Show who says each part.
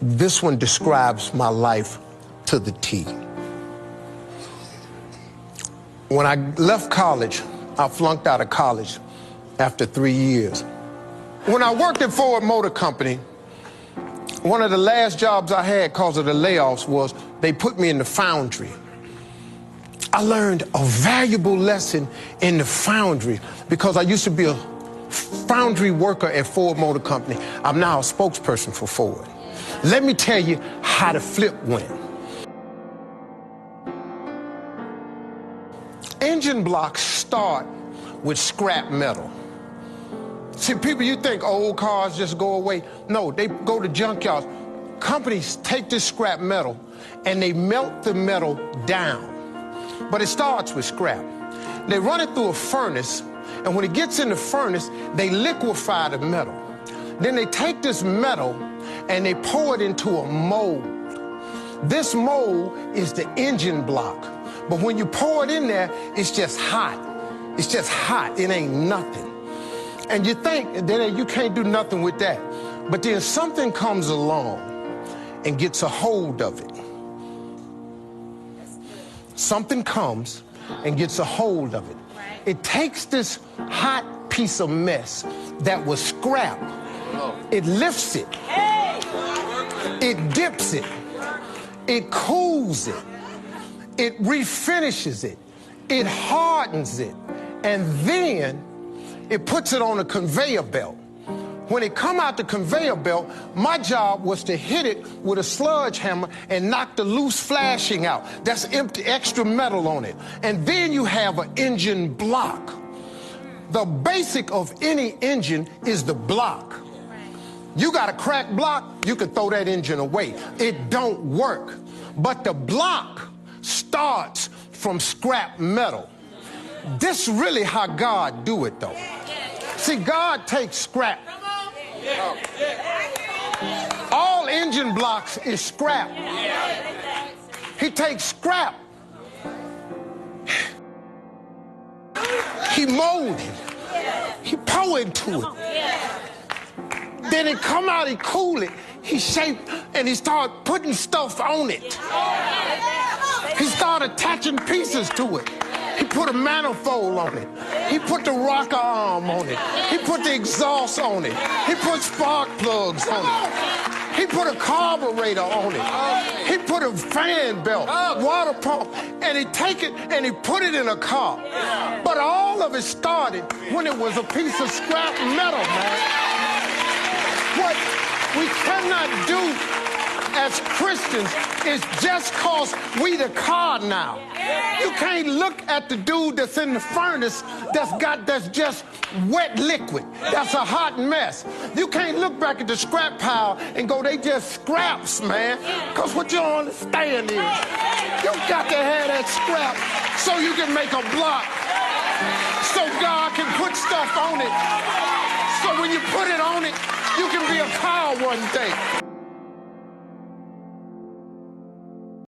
Speaker 1: This one describes my life to the T. When I left college, I flunked out of college after 3 years. When I worked at Ford Motor Company, one of the last jobs I had because of the layoffs was they put me in the foundry. I learned a valuable lesson in the foundry because I used to be a foundry worker at Ford Motor Company. I'm now a spokesperson for Ford. Let me tell you how the flip went. Engine blocks start with scrap metal. See, people, you think old cars just go away. No, they go to junkyards. Companies take this scrap metal and they melt the metal down. But it starts with scrap. They run it through a furnace, and when it gets in the furnace, they liquefy the metal. Then they take this metal and they pour it into a mold. This mold is the engine block. But when you pour it in there, it's just hot. It's just hot. It ain't nothing. And you think that you can't do nothing with that. But then something comes along and gets a hold of it. Something comes and gets a hold of it. It takes this hot piece of mess that was scrap. It lifts it. It dips it. It cools it. It refinishes it. It hardens it. And then it puts it on a conveyor belt. When it come out the conveyor belt, my job was to hit it with a sludge hammer and knock the loose flashing out. That's empty, extra metal on it. And then you have an engine block. The basic of any engine is the block. You got a cracked block, you can throw that engine away. It don't work. But the block starts from scrap metal. This really how God do it, though. See, God takes scrap. All engine blocks is scrap. He takes scrap. He molded it. He pour into it. Then it come out, he cool it. He shaped, and he started putting stuff on it. He started attaching pieces to it. He put a manifold on it. He put the rocker arm on it. He put the exhaust on it. He put spark plugs on it. He put a carburetor on it. He put a fan belt, water pump, and he take it and he put it in a car. But all of it started when it was a piece of scrap metal, man. What we cannot do as Christians is just cause we the car now. You can't look at the dude that's in the furnace that's just wet liquid. That's a hot mess. You can't look back at the scrap pile and go, they just scraps, man. Because what you don't understand is you got to have that scrap so you can make a block. So God can put stuff on it. So when you put it on it, you can be a car one day.